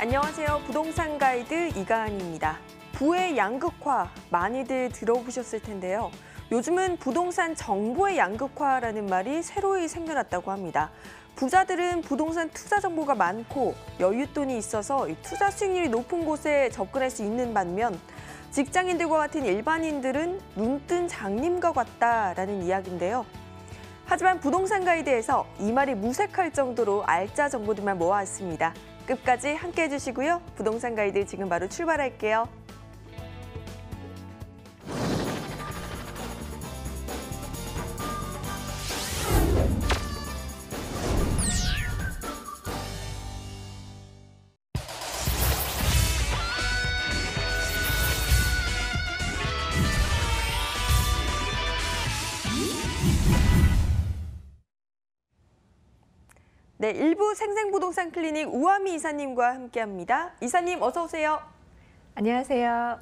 안녕하세요. 부동산 가이드 이가은입니다. 부의 양극화 많이들 들어보셨을 텐데요. 요즘은 부동산 정보의 양극화라는 말이 새로이 생겨났다고 합니다. 부자들은 부동산 투자 정보가 많고 여윳돈이 있어서 투자 수익률이 높은 곳에 접근할 수 있는 반면 직장인들과 같은 일반인들은 눈뜬 장님과 같다라는 이야기인데요. 하지만 부동산 가이드에서 이 말이 무색할 정도로 알짜 정보들만 모아왔습니다. 끝까지 함께 해주시고요. 부동산 가이드 지금 바로 출발할게요. 네, 일부 생생부동산 클리닉 우아미 이사님과 함께합니다. 이사님 어서 오세요. 안녕하세요.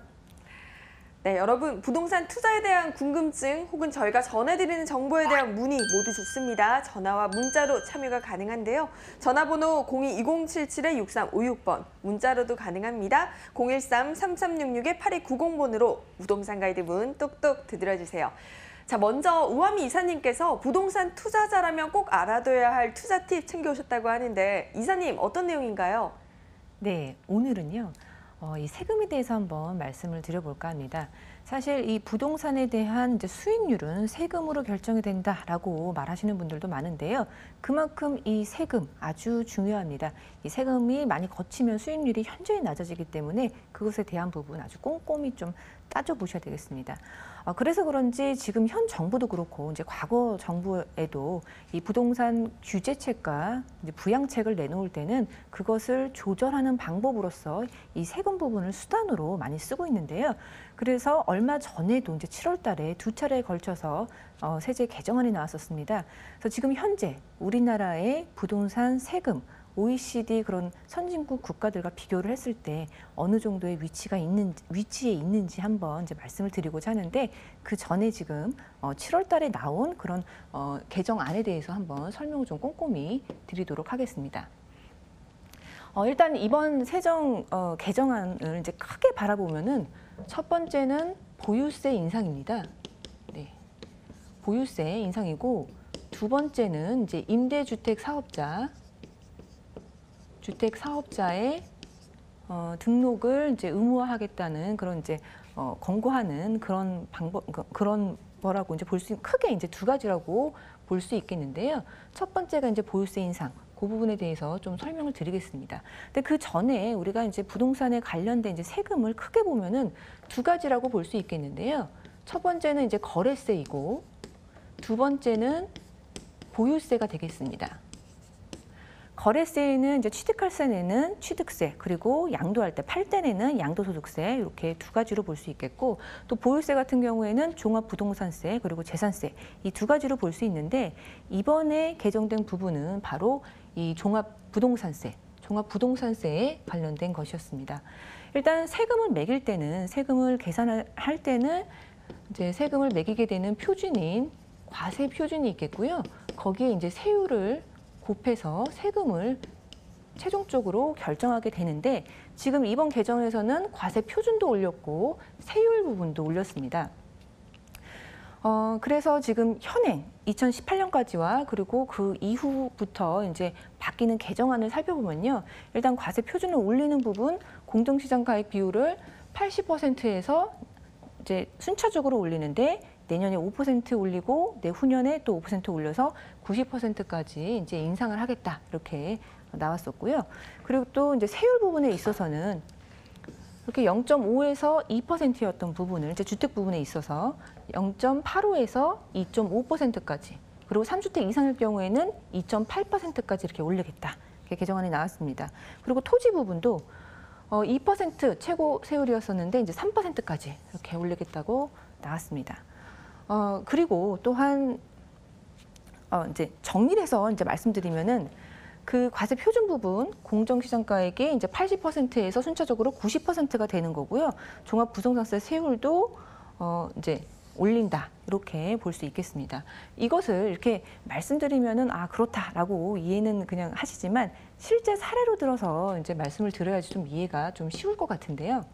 네, 여러분 부동산 투자에 대한 궁금증 혹은 저희가 전해드리는 정보에 대한 문의 모두 좋습니다. 전화와 문자로 참여가 가능한데요. 전화번호 02-2077-6356번, 문자로도 가능합니다. 013-3366-8290번으로 부동산 가이드 문 똑똑 두드려주세요. 자, 먼저 우아미 이사님께서 부동산 투자자라면 꼭 알아둬야 할 투자 팁 챙겨오셨다고 하는데 이사님 어떤 내용인가요? 네, 오늘은요. 이 세금에 대해서 한번 말씀을 드려볼까 합니다. 사실 이 부동산에 대한 수익률은 세금으로 결정이 된다라고 말하시는 분들도 많은데요. 그만큼 이 세금 아주 중요합니다. 이 세금이 많이 거치면 수익률이 현저히 낮아지기 때문에 그것에 대한 부분 아주 꼼꼼히 좀 따져보셔야 되겠습니다. 그래서 그런지 지금 현 정부도 그렇고 이제 과거 정부에도 이 부동산 규제책과 이제 부양책을 내놓을 때는 그것을 조절하는 방법으로서 이 세금 부분을 수단으로 많이 쓰고 있는데요. 그래서 얼마 전에도 이제 7월 달에 두 차례에 걸쳐서 세제 개정안이 나왔었습니다. 그래서 지금 현재 우리나라의 부동산 세금 OECD 그런 선진국 국가들과 비교를 했을 때 어느 정도의 위치에 있는지 한번 이제 말씀을 드리고자 하는데 그 전에 지금 7월 달에 나온 그런 개정안에 대해서 한번 설명을 좀 꼼꼼히 드리도록 하겠습니다. 일단 이번 세정 개정안을 이제 크게 바라보면은 첫 번째는 보유세 인상입니다. 네, 보유세 인상이고 두 번째는 이제 임대주택 사업자의 등록을 이제 의무화하겠다는 그런 이제 권고하는 그런 그런 거라고 이제 크게 이제 두 가지라고 볼 수 있겠는데요. 첫 번째가 이제 보유세 인상. 그 부분에 대해서 좀 설명을 드리겠습니다. 근데 그 전에 우리가 이제 부동산에 관련된 이제 세금을 크게 보면은 두 가지라고 볼 수 있겠는데요. 첫 번째는 이제 거래세이고 두 번째는 보유세가 되겠습니다. 거래세는 이제 취득할 때 내는 취득세, 그리고 양도할 때 팔 때 내는 양도소득세 이렇게 두 가지로 볼 수 있겠고 또 보유세 같은 경우에는 종합부동산세 그리고 재산세 이 두 가지로 볼 수 있는데 이번에 개정된 부분은 바로 이 종합부동산세에 관련된 것이었습니다. 일단 세금을 매길 때는 세금을 계산할 때는 이제 세금을 매기게 되는 표준인 과세 표준이 있겠고요. 거기에 이제 세율을 곱해서 세금을 최종적으로 결정하게 되는데 지금 이번 개정에서는 과세 표준도 올렸고 세율 부분도 올렸습니다. 그래서 지금 현행 2018년까지와 그리고 그 이후부터 이제 바뀌는 개정안을 살펴보면요. 일단 과세 표준을 올리는 부분 공정시장가액 비율을 80%에서 이제 순차적으로 올리는데 내년에 5% 올리고 내후년에 또 5% 올려서 90%까지 이제 인상을 하겠다 이렇게 나왔었고요. 그리고 또 이제 세율 부분에 있어서는 이렇게 0.5에서 2%였던 부분을 이제 주택 부분에 있어서 0.85에서 2.5%까지 그리고 3주택 이상일 경우에는 2.8%까지 이렇게 올리겠다 이렇게 개정안이 나왔습니다. 그리고 토지 부분도 2% 최고 세율이었었는데 이제 3%까지 이렇게 올리겠다고 나왔습니다. 그리고 또한 이제 정리를 해서 이제 말씀드리면은 그 과세 표준 부분 공정시장가액이 이제 80%에서 순차적으로 90%가 되는 거고요. 종합부동산세 세율도 이제 올린다 이렇게 볼 수 있겠습니다. 이것을 이렇게 말씀드리면은 아 그렇다라고 이해는 그냥 하시지만 실제 사례로 들어서 이제 말씀을 드려야지 좀 이해가 좀 쉬울 것 같은데요.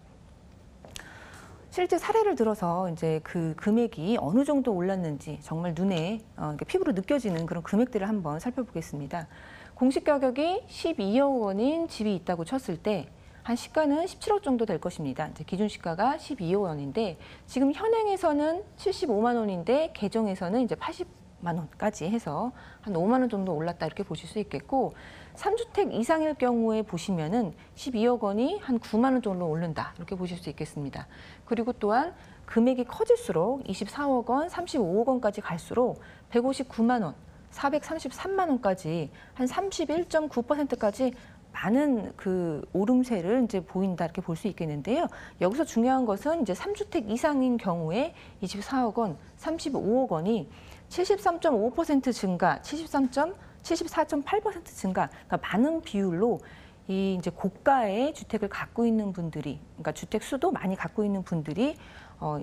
실제 사례를 들어서 이제 그 금액이 어느 정도 올랐는지 정말 눈에 피부로 느껴지는 그런 금액들을 한번 살펴보겠습니다. 공시 가격이 12억 원인 집이 있다고 쳤을 때 한 시가는 17억 정도 될 것입니다. 이제 기준 시가가 12억 원인데 지금 현행에서는 75만 원인데 개정에서는 이제 80만 원까지 해서 한 5만 원 정도 올랐다 이렇게 보실 수 있겠고 3주택 이상일 경우에 보시면은 12억 원이 한 9만 원 정도 오른다 이렇게 보실 수 있겠습니다. 그리고 또한 금액이 커질수록 24억 원, 35억 원까지 갈수록 159만 원, 433만 원까지 한 31.9%까지 많은 그 오름세를 이제 보인다 이렇게 볼 수 있겠는데요. 여기서 중요한 것은 이제 3주택 이상인 경우에 24억 원, 35억 원이 73.5% 증가, 74.8% 증가, 그러니까 많은 비율로 이 이제 고가의 주택을 갖고 있는 분들이, 그러니까 주택 수도 많이 갖고 있는 분들이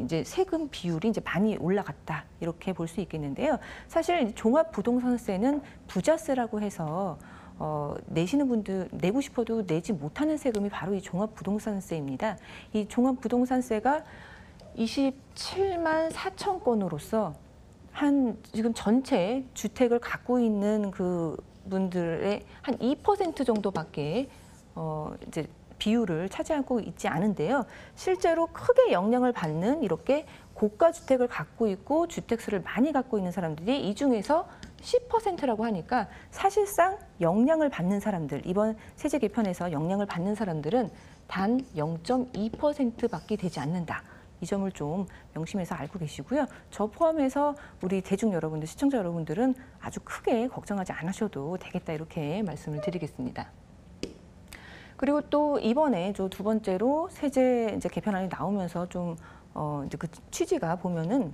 이제 세금 비율이 이제 많이 올라갔다 이렇게 볼 수 있겠는데요. 사실 종합부동산세는 부자세라고 해서 내시는 분들 내고 싶어도 내지 못하는 세금이 바로 이 종합부동산세입니다. 이 종합부동산세가 27만 4천 건으로서 한 지금 전체 주택을 갖고 있는 그 분들의 한 2% 정도밖에 이제 비율을 차지하고 있지 않은데요. 실제로 크게 영향을 받는 이렇게 고가 주택을 갖고 있고 주택수를 많이 갖고 있는 사람들이 이 중에서 10%라고 하니까 사실상 영향을 받는 사람들, 이번 세제 개편에서 영향을 받는 사람들은 단 0.2%밖에 되지 않는다. 이 점을 좀 명심해서 알고 계시고요. 저 포함해서 우리 대중 여러분들, 시청자 여러분들은 아주 크게 걱정하지 않으셔도 되겠다 이렇게 말씀을 드리겠습니다. 그리고 또 이번에 두 번째로 세제 이제 개편안이 나오면서 좀 이제 그 취지가 보면은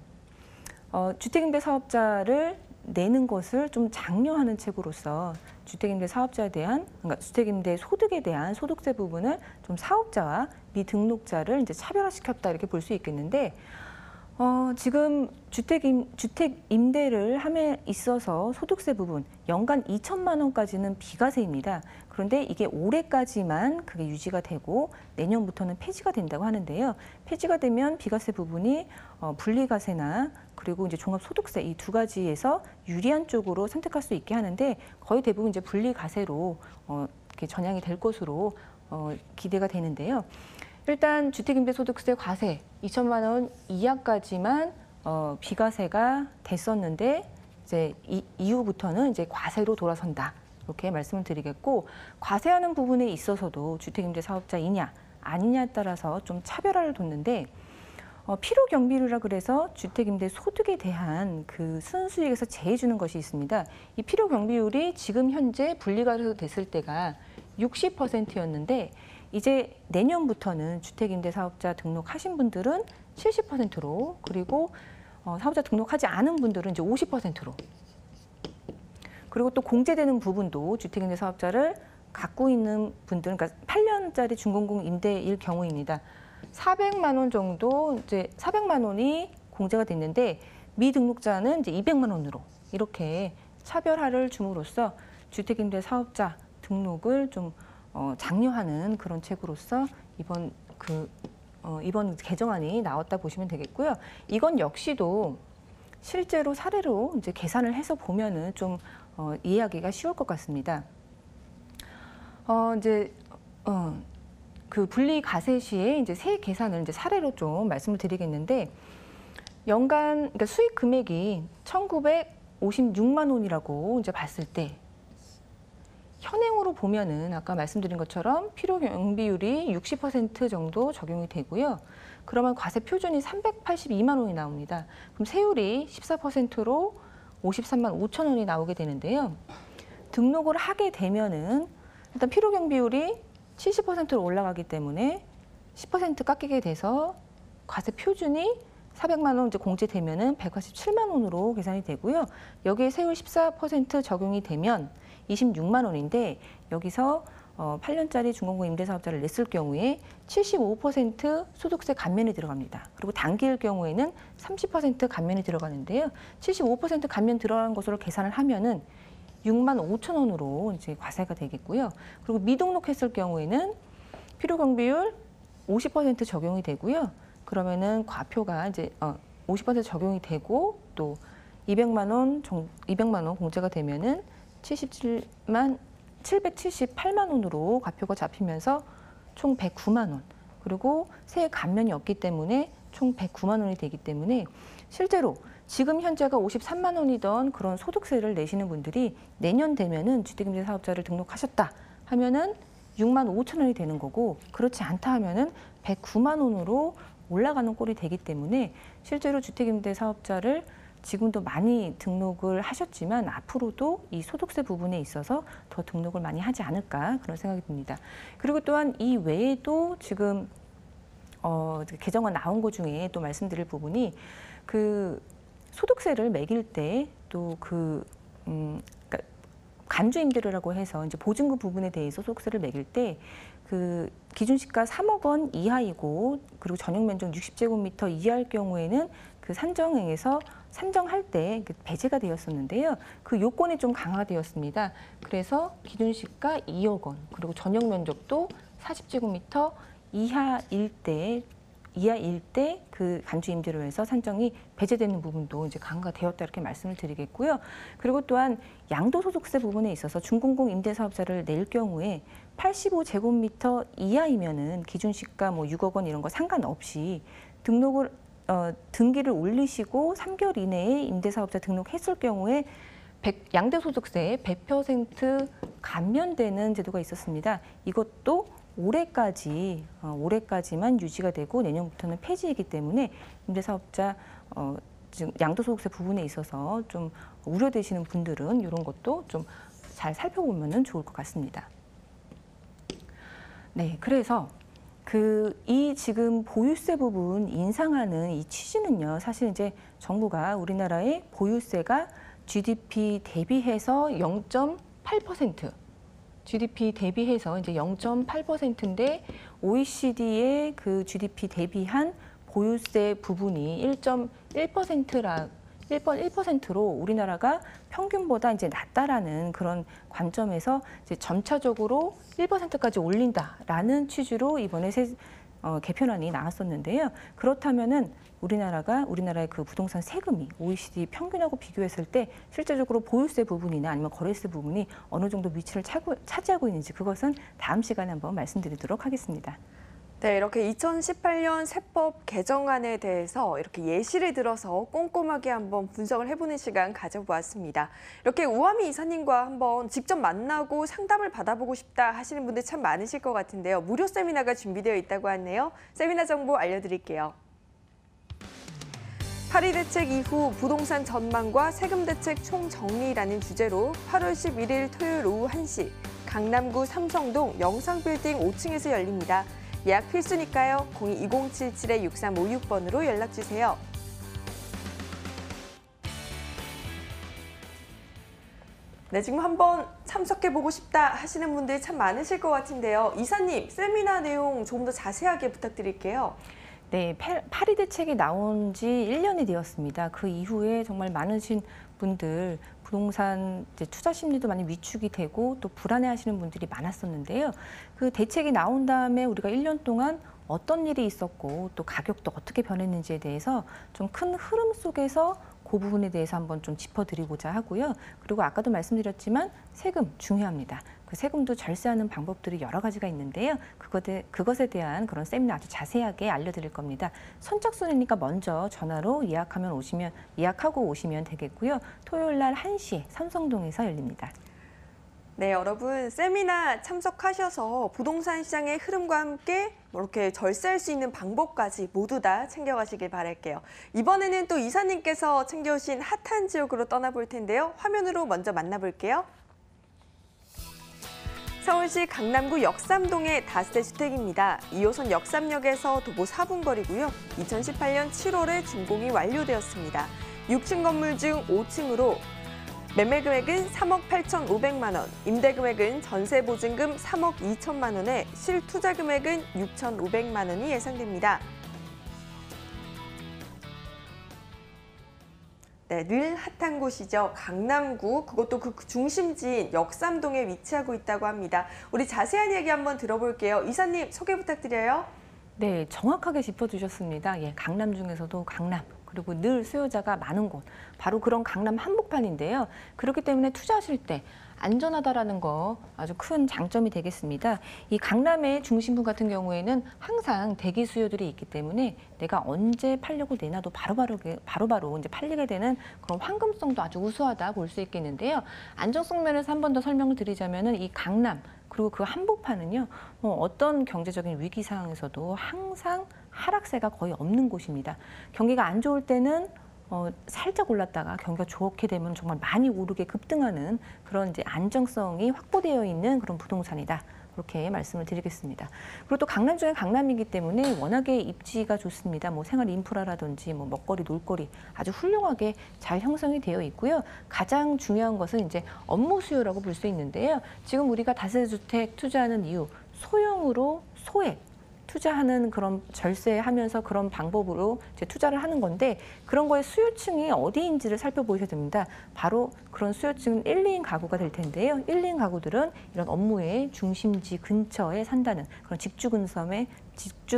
주택임대 사업자를 내는 것을 좀 장려하는 책으로서 주택임대 사업자에 대한, 그러니까 주택임대 소득에 대한 소득세 부분을 좀 사업자와 미등록자를 이제 차별화시켰다 이렇게 볼 수 있겠는데, 지금 주택 임대를 함에 있어서 소득세 부분 연간 2천만 원까지는 비과세입니다. 그런데 이게 올해까지만 그게 유지가 되고 내년부터는 폐지가 된다고 하는데요. 폐지가 되면 비과세 부분이 분리과세나 그리고 이제 종합소득세 이 두 가지에서 유리한 쪽으로 선택할 수 있게 하는데 거의 대부분 이제 분리과세로 이렇게 전향이 될 것으로 기대가 되는데요. 일단 주택임대소득세 과세 2천만 원 이하까지만 비과세가 됐었는데 이제 이후부터는 이제 과세로 돌아선다 이렇게 말씀을 드리겠고, 과세하는 부분에 있어서도 주택임대 사업자이냐 아니냐에 따라서 좀 차별화를 뒀는데 필요경비료라 그래서 주택임대 소득에 대한 그 순수익에서 제해주는 것이 있습니다. 이 필요경비율이 지금 현재 분리과세로 됐을 때가 60%였는데 이제 내년부터는 주택임대 사업자 등록하신 분들은 70%로, 그리고 사업자 등록하지 않은 분들은 이제 50%로, 그리고 또 공제되는 부분도 주택임대 사업자를 갖고 있는 분들, 그러니까 8년짜리 준공공 임대일 경우입니다. 400만 원 정도, 이제 400만 원이 공제가 됐는데 미등록자는 이제 200만 원으로 이렇게 차별화를 줌으로써 주택임대 사업자 등록을 좀 장려하는 그런 책으로서 이번 개정안이 나왔다 보시면 되겠고요. 이건 역시도 실제로 사례로 이제 계산을 해서 보면은 좀 이해하기가 쉬울 것 같습니다. 그 분리과세 시에 이제 세 계산을 이제 사례로 좀 말씀을 드리겠는데, 연간 그러니까 수익 금액이 1,956만 원이라고 이제 봤을 때 현행으로 보면은 아까 말씀드린 것처럼 필요경비율이 60% 정도 적용이 되고요. 그러면 과세 표준이 382만 원이 나옵니다. 그럼 세율이 14%로 53만 5천 원이 나오게 되는데요. 등록을 하게 되면은 일단 필요경비율이 70%로 올라가기 때문에 10% 깎이게 돼서 과세 표준이 400만 원 이제 공제되면은 187만 원으로 계산이 되고요. 여기에 세율 14% 적용이 되면 26만 원인데 여기서 8년짜리 중공공 임대사업자를 냈을 경우에 75% 소득세 감면이 들어갑니다. 그리고 단기일 경우에는 30% 감면이 들어가는데요. 75% 감면 들어간 것으로 계산을 하면은 65,000원으로 이제 과세가 되겠고요. 그리고 미등록했을 경우에는 필요경비율 50% 적용이 되고요. 그러면은 과표가 이제 50% 적용이 되고 또 200만 원 공제가 되면은 778만 원으로 과표가 잡히면서 총 109만 원. 그리고 세액 감면이 없기 때문에 총 109만 원이 되기 때문에 실제로 지금 현재가 53만 원이던 그런 소득세를 내시는 분들이 내년 되면은 주택임대 사업자를 등록하셨다 하면은 6만 5천 원이 되는 거고, 그렇지 않다 하면은 109만 원으로 올라가는 꼴이 되기 때문에 실제로 주택임대 사업자를 지금도 많이 등록을 하셨지만 앞으로도 이 소득세 부분에 있어서 더 등록을 많이 하지 않을까 그런 생각이 듭니다. 그리고 또한 이 외에도 지금 개정안 나온 것 중에 또 말씀드릴 부분이 그 소득세를 매길 때 또 그러니까 간주임대료라고 해서 이제 보증금 부분에 대해서 소득세를 매길 때 그 기준시가 3억 원 이하이고 그리고 전용 면적 60제곱미터 이하일 경우에는 그 산정에서 산정할 때 배제가 되었었는데요. 그 요건이 좀 강화되었습니다. 그래서 기준시가 2억 원 그리고 전용 면적도 40제곱미터 이하일 때 그 간주임대료에서 산정이 배제되는 부분도 이제 강화가 되었다 이렇게 말씀을 드리겠고요. 그리고 또한 양도소득세 부분에 있어서 중공공 임대사업자를 낼 경우에 85제곱미터 이하이면은 기준시가 뭐 6억 원 이런 거 상관없이 등기를 올리시고 3개월 이내에 임대사업자 등록했을 경우에 양도소득세 100% 감면되는 제도가 있었습니다. 이것도 올해까지만 유지가 되고 내년부터는 폐지이기 때문에 임대사업자 지금 양도소득세 부분에 있어서 좀 우려되시는 분들은 이런 것도 좀 잘 살펴보면 좋을 것 같습니다. 네, 그래서 이 지금 보유세 부분 인상하는 이 취지는요, 사실 이제 정부가 우리나라의 보유세가 GDP 대비해서 0.8%, GDP 대비해서 이제 0.8%인데 OECD의 그 GDP 대비한 보유세 부분이 1.1%로 우리나라가 평균보다 이제 낮다라는 그런 관점에서 이제 점차적으로 1%까지 올린다라는 취지로 이번에 개편안이 나왔었는데요. 그렇다면은 우리나라의 그 부동산 세금이 OECD 평균하고 비교했을 때 실제적으로 보유세 부분이나 아니면 거래세 부분이 어느 정도 위치를 차지하고 있는지 그것은 다음 시간에 한번 말씀드리도록 하겠습니다. 네, 이렇게 2018년 세법 개정안에 대해서 이렇게 예시를 들어서 꼼꼼하게 한번 분석을 해보는 시간 가져보았습니다. 이렇게 우아미 이사님과 한번 직접 만나고 상담을 받아보고 싶다 하시는 분들 참 많으실 것 같은데요. 무료 세미나가 준비되어 있다고 하네요. 세미나 정보 알려드릴게요. 파리 대책 이후 부동산 전망과 세금 대책 총정리라는 주제로 8월 11일 토요일 오후 1시 강남구 삼성동 영상빌딩 5층에서 열립니다. 예약 필수니까요. 02-2077-6356번으로 연락주세요. 네, 지금 한번 참석해보고 싶다 하시는 분들이 참 많으실 것 같은데요. 이사님, 세미나 내용 조금 더 자세하게 부탁드릴게요. 네, 파리 대책이 나온 지 1년이 되었습니다. 그 이후에 정말 많으신 분들 부동산 투자 심리도 많이 위축이 되고 또 불안해하시는 분들이 많았었는데요. 그 대책이 나온 다음에 우리가 1년 동안 어떤 일이 있었고 또 가격도 어떻게 변했는지에 대해서 좀 큰 흐름 속에서 그 부분에 대해서 한번 좀 짚어드리고자 하고요. 그리고 아까도 말씀드렸지만 세금 중요합니다. 그 세금도 절세하는 방법들이 여러 가지가 있는데요. 그것에 대한 그런 세미나 아주 자세하게 알려드릴 겁니다. 선착순이니까 먼저 전화로 예약하고 오시면 되겠고요. 토요일 날 1시에 삼성동에서 열립니다. 네, 여러분 세미나 참석하셔서 부동산 시장의 흐름과 함께 이렇게 절세할 수 있는 방법까지 모두 다 챙겨가시길 바랄게요. 이번에는 또 이사님께서 챙겨오신 핫한 지역으로 떠나볼 텐데요. 화면으로 먼저 만나볼게요. 서울시 강남구 역삼동의 다세대 주택입니다. 2호선 역삼역에서 도보 4분 거리고요. 2018년 7월에 준공이 완료되었습니다. 6층 건물 중 5층으로 매매 금액은 3억 8,500만 원, 임대 금액은 전세 보증금 3억 2천만 원에 실투자 금액은 6,500만 원이 예상됩니다. 네, 늘 핫한 곳이죠. 강남구, 그것도 그 중심지인 역삼동에 위치하고 있다고 합니다. 우리 자세한 이야기 한번 들어볼게요. 이사님, 소개 부탁드려요. 네, 정확하게 짚어주셨습니다. 예, 강남 중에서도 강남, 그리고 늘 수요자가 많은 곳, 바로 그런 강남 한복판인데요. 그렇기 때문에 투자하실 때 안전하다라는 거 아주 큰 장점이 되겠습니다. 이 강남의 중심부 같은 경우에는 항상 대기 수요들이 있기 때문에 내가 언제 팔려고 내놔도 바로바로 이제 팔리게 되는 그런 황금성도 아주 우수하다 볼 수 있겠는데요. 안정성 면에서 한 번 더 설명을 드리자면은 이 강남 그리고 그 한복판은요, 어떤 경제적인 위기 상황에서도 항상 하락세가 거의 없는 곳입니다. 경기가 안 좋을 때는 살짝 올랐다가 경기가 좋게 되면 정말 많이 오르게 급등하는 그런 이제 안정성이 확보되어 있는 그런 부동산이다. 그렇게 말씀을 드리겠습니다. 그리고 또 강남 중에 강남이기 때문에 워낙에 입지가 좋습니다. 뭐 생활 인프라라든지 뭐 먹거리, 놀거리 아주 훌륭하게 잘 형성이 되어 있고요. 가장 중요한 것은 이제 업무 수요라고 볼 수 있는데요. 지금 우리가 다세대주택 투자하는 이유, 소형으로 소액 투자하는 그런 절세하면서 그런 방법으로 이제 투자를 하는 건데 그런 거의 수요층이 어디인지를 살펴보셔야 됩니다. 바로 그런 수요층은 1, 2인 가구가 될 텐데요. 1, 2인 가구들은 이런 업무의 중심지 근처에 산다는 그런 직주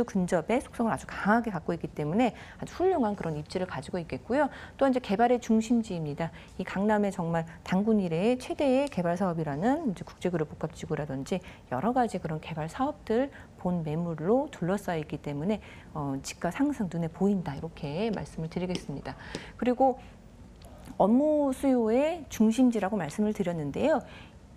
근접의 속성을 아주 강하게 갖고 있기 때문에 아주 훌륭한 그런 입지를 가지고 있겠고요. 또 이제 개발의 중심지입니다. 이 강남의 정말 단군 이래의 최대의 개발 사업이라는 이제 국제그룹 복합지구라든지 여러 가지 그런 개발 사업들 본 매물로 둘러싸여 있기 때문에 집가 상승 눈에 보인다 이렇게 말씀을 드리겠습니다. 그리고 업무 수요의 중심지라고 말씀을 드렸는데요.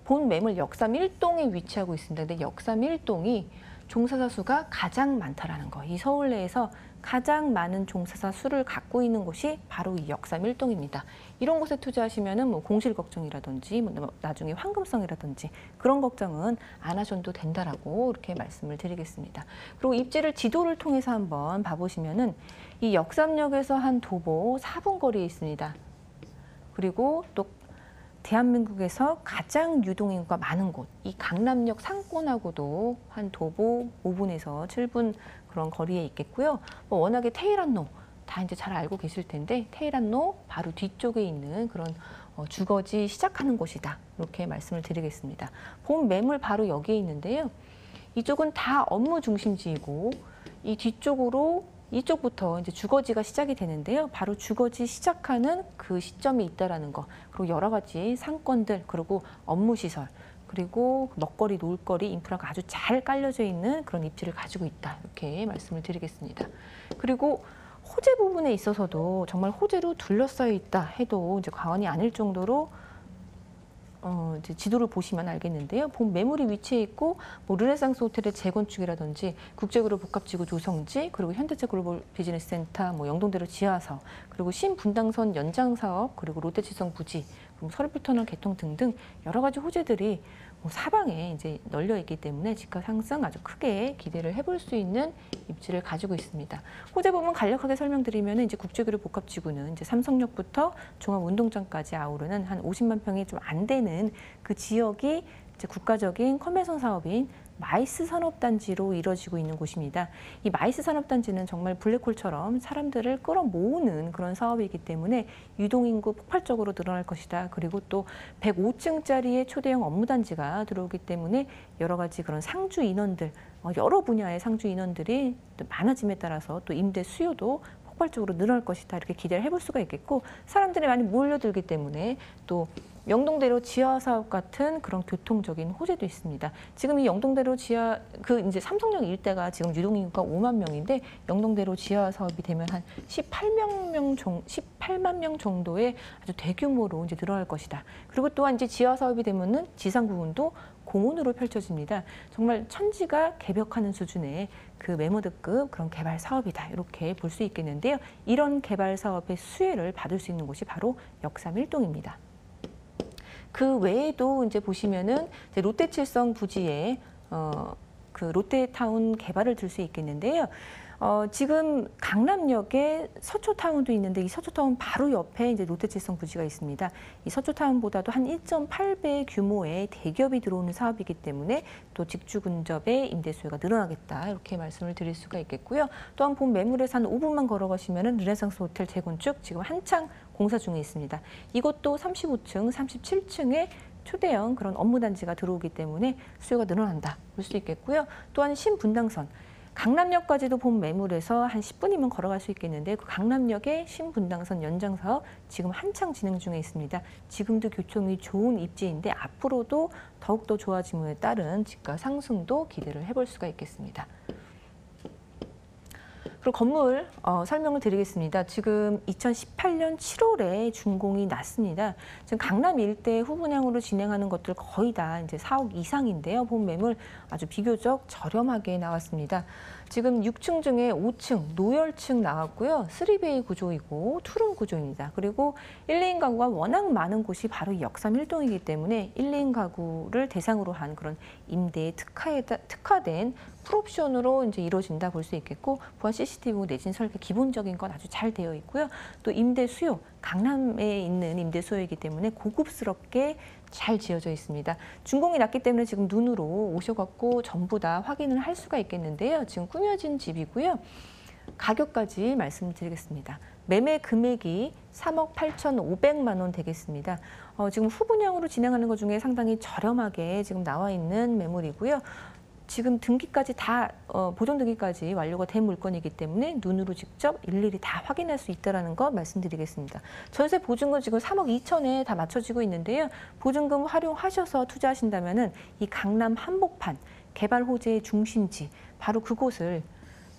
본 매물 역삼 1동에 위치하고 있습니다. 근데 역삼 1동이 종사자 수가 가장 많다라는 거. 이 서울 내에서 가장 많은 종사자 수를 갖고 있는 곳이 바로 이 역삼 1동입니다. 이런 곳에 투자하시면은 뭐 공실 걱정이라든지 뭐 나중에 황금성이라든지 그런 걱정은 안 하셔도 된다라고 이렇게 말씀을 드리겠습니다. 그리고 입지를 지도를 통해서 한번 봐보시면은 이 역삼역에서 한 도보 4분 거리에 있습니다. 그리고 또 대한민국에서 가장 유동인구가 많은 곳, 이 강남역 상권하고도 한 도보 5분에서 7분 그런 거리에 있겠고요. 뭐 워낙에 테헤란로 다 이제 잘 알고 계실 텐데 테헤란로 바로 뒤쪽에 있는 그런 주거지 시작하는 곳이다. 이렇게 말씀을 드리겠습니다. 본 매물 바로 여기에 있는데요. 이쪽은 다 업무 중심지이고 이 뒤쪽으로 이쪽부터 이제 주거지가 시작이 되는데요. 바로 주거지 시작하는 그 시점이 있다라는 거. 그리고 여러 가지 상권들, 그리고 업무 시설, 그리고 먹거리, 놀거리, 인프라가 아주 잘 깔려져 있는 그런 입지를 가지고 있다. 이렇게 말씀을 드리겠습니다. 그리고 호재 부분에 있어서도 정말 호재로 둘러싸여 있다 해도 이제 과언이 아닐 정도로 이제 지도를 보시면 알겠는데요. 본 매물이 위치해 있고 뭐 르네상스 호텔의 재건축이라든지 국제그룹 복합지구 조성지, 그리고 현대차글로벌 비즈니스센터, 뭐 영동대로 지하사업, 그리고 신분당선 연장 사업, 그리고 롯데지성 부지, 그리고 서귀포터널 개통 등등 여러 가지 호재들이 뭐 사방에 이제 널려 있기 때문에 집가 상승 아주 크게 기대를 해볼 수 있는 입지를 가지고 있습니다. 호재 부분 간략하게 설명드리면 이제 국제그룹 복합지구는 이제 삼성역부터 종합운동장까지 아우르는 한 50만 평이 좀 안 되는 그 지역이 이제 국가적인 컨벤션 사업인 마이스 산업단지로 이뤄지고 있는 곳입니다. 이 마이스 산업단지는 정말 블랙홀처럼 사람들을 끌어모으는 그런 사업이기 때문에 유동인구 폭발적으로 늘어날 것이다. 그리고 또 105층짜리의 초대형 업무단지가 들어오기 때문에 여러 가지 그런 상주 인원들, 여러 분야의 상주 인원들이 많아짐에 따라서 또 임대 수요도 폭발적으로 늘어날 것이다. 이렇게 기대를 해볼 수가 있겠고, 사람들이 많이 몰려들기 때문에 또 영동대로 지하 사업 같은 그런 교통적인 호재도 있습니다. 지금 이 영동대로 지하 이제 삼성역 일대가 지금 유동인구가 5만 명인데 영동대로 지하 사업이 되면 한 18만 명 정도의 아주 대규모로 이제 늘어날 것이다. 그리고 또한 이제 지하 사업이 되면은 지상 부분도 공원으로 펼쳐집니다. 정말 천지가 개벽하는 수준의 그 메모드급 그런 개발 사업이다. 이렇게 볼 수 있겠는데요. 이런 개발 사업의 수혜를 받을 수 있는 곳이 바로 역삼 1동입니다. 그 외에도 이제 보시면은 이제 롯데칠성 부지에 그 롯데타운 개발을 들 수 있겠는데요. 지금 강남역에 서초타운도 있는데 이 서초타운 바로 옆에 이제 롯데칠성 부지가 있습니다. 이 서초타운보다도 한 1.8배 규모의 대기업이 들어오는 사업이기 때문에 또 직주 근접의 임대 수요가 늘어나겠다 이렇게 말씀을 드릴 수가 있겠고요. 또한 본 매물에서 한 5분만 걸어가시면은 르네상스 호텔 재건축 지금 한창 공사 중에 있습니다. 이것도 35층, 37층에 초대형 그런 업무단지가 들어오기 때문에 수요가 늘어난다 볼 수 있겠고요. 또한 신분당선, 강남역까지도 본 매물에서 한 10분이면 걸어갈 수 있겠는데 그 강남역의 신분당선 연장 사업 지금 한창 진행 중에 있습니다. 지금도 교통이 좋은 입지인데 앞으로도 더욱더 좋아짐에 따른 집가 상승도 기대를 해볼 수가 있겠습니다. 그리고 건물 설명을 드리겠습니다. 지금 2018년 7월에 준공이 났습니다. 지금 강남 일대 후분양으로 진행하는 것들 거의 다 이제 4억 이상인데요. 본 매물 아주 비교적 저렴하게 나왔습니다. 지금 6층 중에 5층 노열층 나왔고요. 3베이 구조이고 투룸 구조입니다. 그리고 1, 2인 가구가 워낙 많은 곳이 바로 이 역삼 1동이기 때문에 1, 2인 가구를 대상으로 한 그런 임대에 특화된 풀옵션으로 이제 이루어진다 볼 수 있겠고 보안 CCTV 내진 설계 기본적인 건 아주 잘 되어 있고요. 또 임대 수요, 강남에 있는 임대 수요이기 때문에 고급스럽게 잘 지어져 있습니다. 준공이 났기 때문에 지금 눈으로 오셔갖고 전부 다 확인을 할 수가 있겠는데요. 지금 꾸며진 집이고요. 가격까지 말씀드리겠습니다. 매매 금액이 3억 8,500만 원 되겠습니다. 지금 후분양으로 진행하는 것 중에 상당히 저렴하게 지금 나와 있는 매물이고요. 지금 등기까지 다 보존 등기까지 완료가 된 물건이기 때문에 눈으로 직접 일일이 다 확인할 수 있다는 거 말씀드리겠습니다. 전세 보증금 지금 3억 2천에 다 맞춰지고 있는데요. 보증금 활용하셔서 투자하신다면은 이 강남 한복판 개발 호재의 중심지 바로 그곳을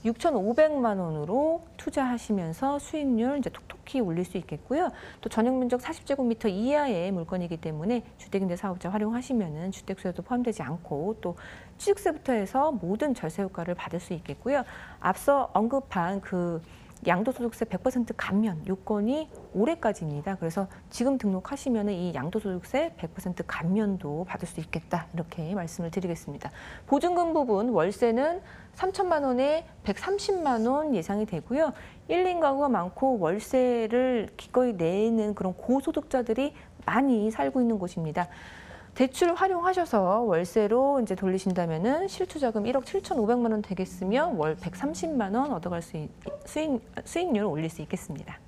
6,500만 원으로 투자하시면서 수익률 이제 톡톡히 올릴 수 있겠고요. 또 전용 면적 40제곱미터 이하의 물건이기 때문에 주택임대 사업자 활용하시면은 주택 수요도 포함되지 않고 또 취득세부터 해서 모든 절세 효과를 받을 수 있겠고요. 앞서 언급한 그 양도소득세 100% 감면 요건이 올해까지입니다. 그래서 지금 등록하시면 이 양도소득세 100% 감면도 받을 수 있겠다 이렇게 말씀을 드리겠습니다. 보증금 부분 월세는 3천만 원에 130만 원 예상이 되고요. 1인 가구가 많고 월세를 기꺼이 내는 그런 고소득자들이 많이 살고 있는 곳입니다. 대출 활용하셔서 월세로 이제 돌리신다면은 실투자금 1억 7,500만 원 되겠으며 월 130만 원 얻어갈 수 수익률 올릴 수 있겠습니다.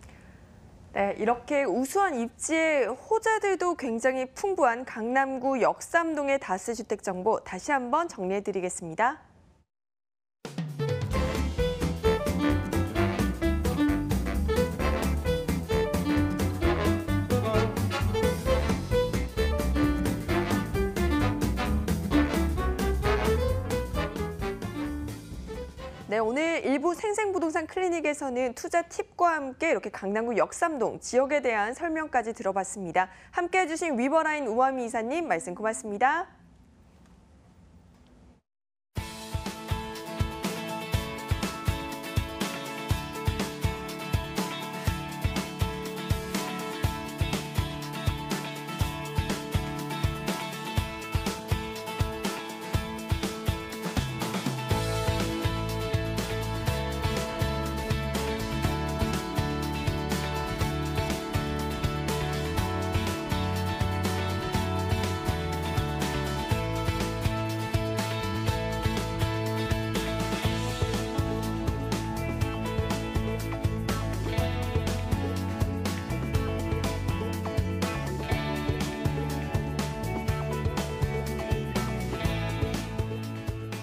네, 이렇게 우수한 입지의 호재들도 굉장히 풍부한 강남구 역삼동의 다세주택 정보 다시 한번 정리해드리겠습니다. 네, 오늘 일부 생생부동산 클리닉에서는 투자 팁과 함께 이렇게 강남구 역삼동 지역에 대한 설명까지 들어봤습니다. 함께해 주신 위버라인 우아미 이사님 말씀 고맙습니다.